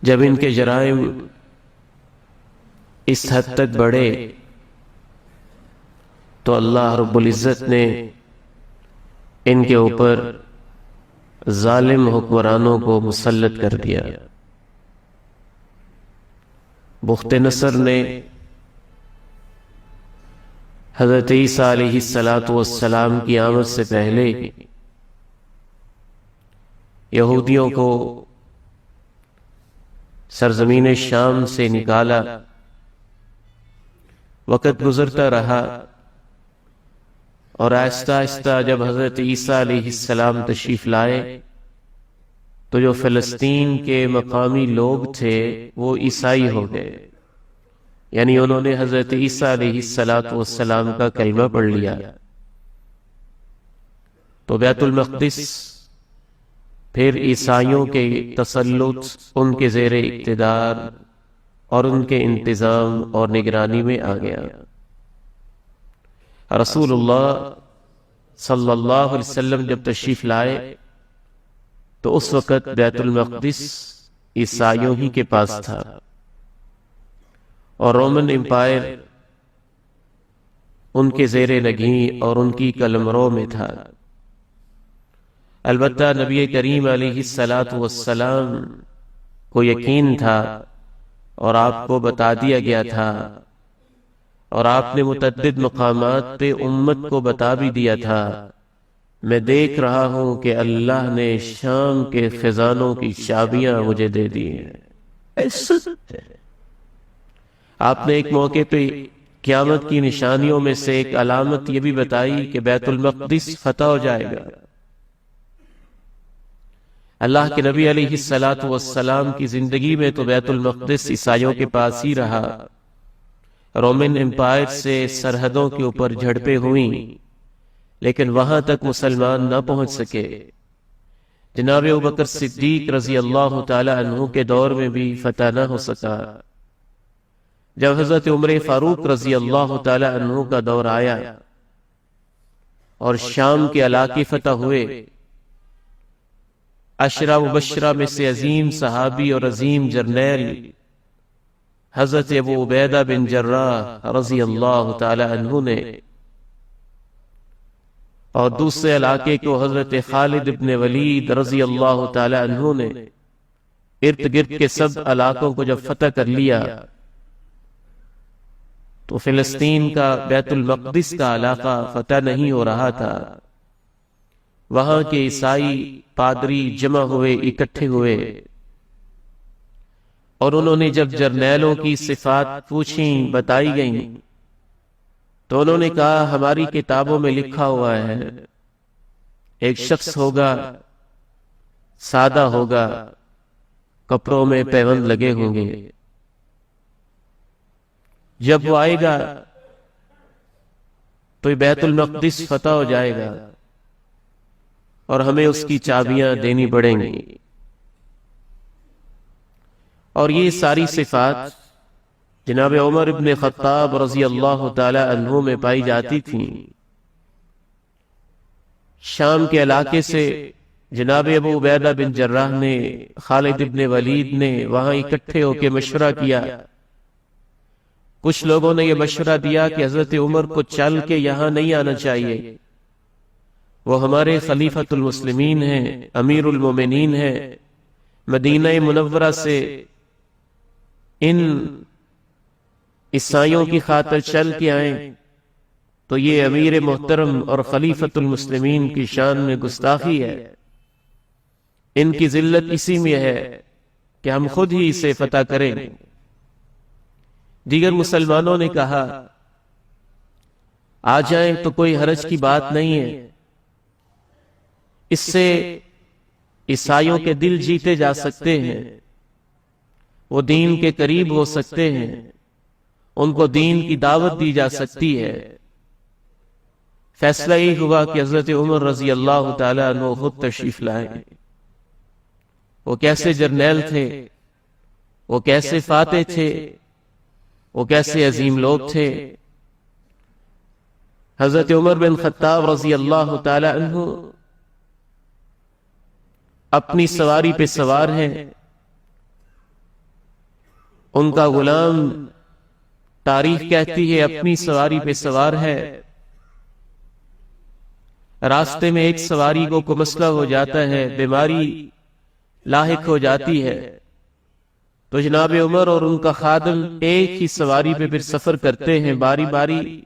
جب ان کے جرائم اس حد تک بڑھے تو اللہ رب العزت نے ان کے اوپر ظالم حکمرانوں کو مسلط کر دیا۔ بخت نصر نے حضرت عیسیٰ علیہ السلام کی آمد سے پہلے یہودیوں کو سرزمین شام سے نکالا۔ وقت گزرتا رہا اور آہستہ آہستہ جب حضرت عیسیٰ علیہ السلام تشریف لائے تو جو فلسطین کے مقامی لوگ تھے وہ عیسائی ہو گئے، یعنی انہوں نے حضرت عیسیٰ علیہ السلام کا کلمہ پڑھ لیا۔ تو بیت المقدس پھر عیسائیوں کے تسلط، ان کے زیر اقتدار اور ان کے انتظام اور نگرانی میں آ گیا۔ رسول اللہ صلی اللہ علیہ وسلم جب تشریف لائے تو اس وقت بیت المقدس عیسائیوں ہی کے پاس تھا، اور رومن امپائر ان کے زیر نگیں اور ان کی قلمرو میں تھا۔ البتہ نبی کریم علیہ السلام کو یقین تھا اور آپ کو بتا دیا گیا تھا، اور آپ نے متعدد مقامات پہ امت کو بتا بھی دیا تھا، میں دیکھ رہا ہوں کہ اللہ نے شام کے خزانوں کی چابیاں مجھے دے دی ہیں۔ آپ نے ایک موقع پہ قیامت کی نشانیوں میں سے ایک علامت یہ بھی بتائی کہ بیت المقدس فتح ہو جائے گا۔ اللہ کے نبی علیہ السلام کی زندگی میں تو بیت المقدس عیسائیوں کے پاس ہی رہا۔ رومن امپائر سے سرحدوں کے اوپر جھڑپیں ہوئیں، لیکن وہاں تک مسلمان نہ پہنچ سکے۔ جناب ابوبکر صدیق رضی اللہ تعالی عنہ کے دور میں بھی فتح نہ ہو سکا۔ جب حضرت عمر فاروق رضی اللہ تعالی عنہ کا دور آیا اور شام کے علاقے فتح ہوئے، عشرہ مبشرہ میں سے عظیم صحابی اور عظیم جرنیل حضرت ابو عبیدہ بن جراح رضی اللہ تعالی عنہ نے، اور دوسرے علاقے کو حضرت خالد بن ولید رضی اللہ تعالی عنہ نے، ارد گرد کے سب علاقوں کو جب فتح کر لیا تو فلسطین کا بیت المقدس کا علاقہ فتح نہیں ہو رہا تھا۔ وہاں کے عیسائی پادری جمع ہوئے، اکٹھے ہوئے، اور انہوں نے جب جرنیلوں کی صفات پوچھیں، بتائی گئیں، تو انہوں نے کہا ہماری کتابوں میں لکھا ہوا ہے ایک شخص ہوگا، سادہ ہوگا، کپڑوں میں پیوند لگے ہوں گے، جب وہ آئے گا تو بیت المقدس فتح ہو جائے گا اور ہمیں اس کی چابیاں دینی پڑیں گی۔ اور یہ ساری صفات جناب عمر بن خطاب رضی اللہ تعالی عنہ میں پائی جاتی تھیں۔ شام کے علاقے سے جناب ابو عبیدہ بن جراح نے، خالد بن ولید نے وہاں اکٹھے ہو کے مشورہ کیا۔ کچھ لوگوں نے یہ مشورہ دیا کہ حضرت عمر کو چل کے یہاں نہیں آنا چاہیے، وہ ہمارے خلیفۃ المسلمین ہیں، امیر المومنین ہیں، مدینہ منورہ سے ان عیسائیوں کی خاطر چل کے آئیں تو یہ امیر محترم اور خلیفۃ المسلمین کی شان میں گستاخی ہے۔ ان کی ذلت اسی میں ہے کہ ہم خود ہی اسے فتح کریں۔ دیگر مسلمانوں نے کہا آ جائیں تو کوئی حرج کی بات نہیں ہے، اس سے عیسائیوں کے دل جیتے جا سکتے ہیں، وہ دین کے قریب ہو سکتے ہیں، ان کو دین کی دعوت دی جا سکتی ہے۔ فیصلہ یہ ہوا کہ حضرت عمر رضی اللہ تعالی عنہ خود تشریف لائے۔ وہ کیسے جرنیل تھے، وہ کیسے فاتح تھے، وہ کیسے عظیم لوگ تھے۔ حضرت عمر بن خطاب رضی اللہ تعالی عنہ اپنی سواری پہ سوار ہیں، ان کا غلام تاریخ کہتی ہے اپنی سواری پہ سوار ہے، راستے میں ایک سواری کو مسئلہ ہو جاتا ہے، بیماری لاحق ہو جاتی ہے، تو جناب عمر اور ان کا خادم ایک ہی سواری پہ پھر سفر کرتے ہیں باری باری۔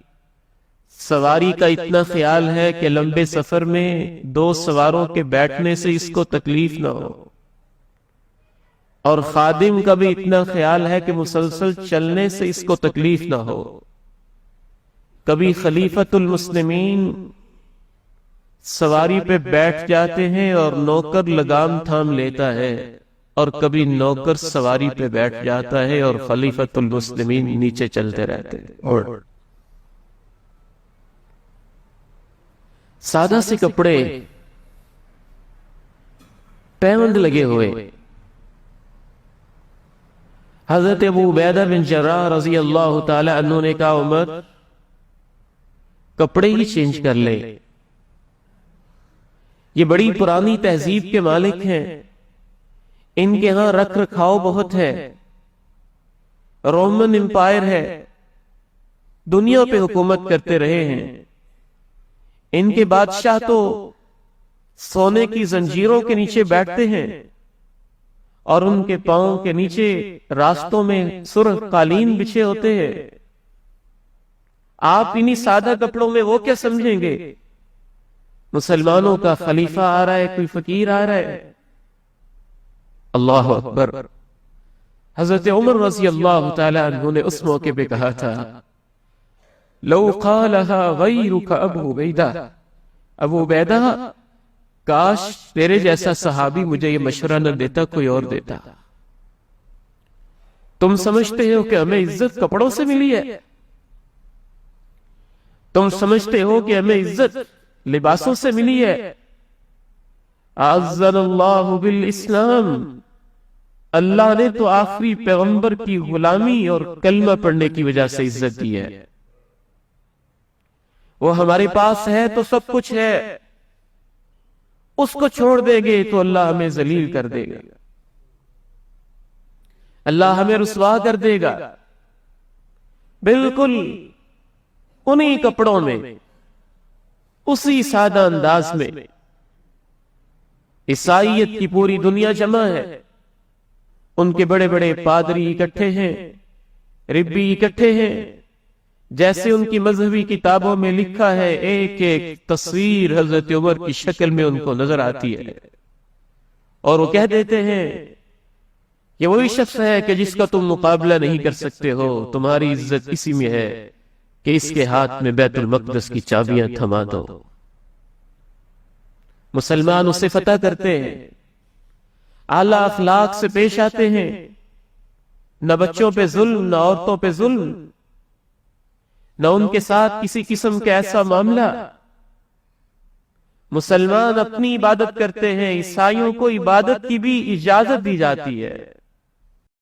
سواری کا اتنا خیال ہے کہ لمبے سفر میں دو سواروں کے بیٹھنے سے اس کو تکلیف نہ ہو، اور خادم کا بھی اتنا خیال ہے کہ مسلسل چلنے سے اس کو تکلیف نہ ہو۔ کبھی خلیفۃ المسلمین سواری پہ بیٹھ جاتے ہیں اور نوکر لگام تھام لیتا ہے، اور کبھی نوکر سواری پہ بیٹھ جاتا ہے اور خلیفۃ المسلمین نیچے چلتے رہتے ہیں۔ سادہ سے کپڑے، پیوند لگے ہوئے۔ حضرت ابو عبیدہ بن جراح رضی اللہ تعالی عنہ نے کہا عمر کپڑے ہی چینج کر لے، یہ بڑی پرانی تہذیب کے مالک ہیں، ان کے ہاں رکھ رکھاؤ بہت ہے، رومن امپائر ہے، دنیا پہ حکومت کرتے رہے ہیں، ان کے بادشاہ تو سونے کی زنجیروں کے نیچے بیٹھتے ہیں اور ان کے پاؤں کے نیچے راستوں میں سرخ قالین بچھے ہوتے ہیں، آپ انہی سادہ کپڑوں میں وہ کیا سمجھیں گے؟ مسلمانوں کا خلیفہ آ رہا ہے، کوئی فقیر آ رہا ہے۔ اللہ اکبر۔ حضرت عمر رضی اللہ تعالی عنہ نے اس موقع پہ کہا تھا لو قالها غیرک ابو عبیدہ، ابو عبیدہ کاش تیرے جیسا صحابی مجھے یہ مشورہ نہ دیتا، کوئی اور دیتا۔ تم سمجھتے ہو کہ ہمیں عزت کپڑوں سے ملی ہے، تم سمجھتے ہو کہ ہمیں عزت لباسوں سے ملی ہے۔ اعزنا اللہ بالاسلام، اللہ نے تو آخری پیغمبر کی غلامی اور کلمہ پڑھنے کی وجہ سے عزت دی ہے۔ وہ ہمارے پاس ہے تو سب کچھ ہے، اس کو چھوڑ دیں گے تو اللہ ہمیں ذلیل کر دے گا، اللہ ہمیں رسوا کر دے گا۔ بالکل انہی کپڑوں میں، اسی سادہ انداز میں عیسائیت کی پوری دنیا جمع ہے، ان کے بڑے بڑے پادری اکٹھے ہیں، ربی اکٹھے ہیں، جیسے ان کی مذہبی کتابوں میں لکھا ہے ایک ایک تصویر حضرت عمر کی شکل میں ان کو نظر آتی ہے، اور وہ کہہ دیتے ہیں یہ وہی شخص ہے کہ جس کا تم مقابلہ نہیں کر سکتے ہو، تمہاری عزت اسی میں ہے کہ اس کے ہاتھ میں بیت المقدس کی چابیاں تھما دو۔ مسلمان اسے فتح کرتے ہیں، اعلیٰ اخلاق سے پیش آتے ہیں، نہ بچوں پہ ظلم، نہ عورتوں پہ ظلم، نہ ان کے ساتھ کسی قسم کا ایسا معاملہ۔ مسلمان اپنی عبادت کرتے ہیں، عیسائیوں کو عبادت کی بھی اجازت دی جاتی ہے۔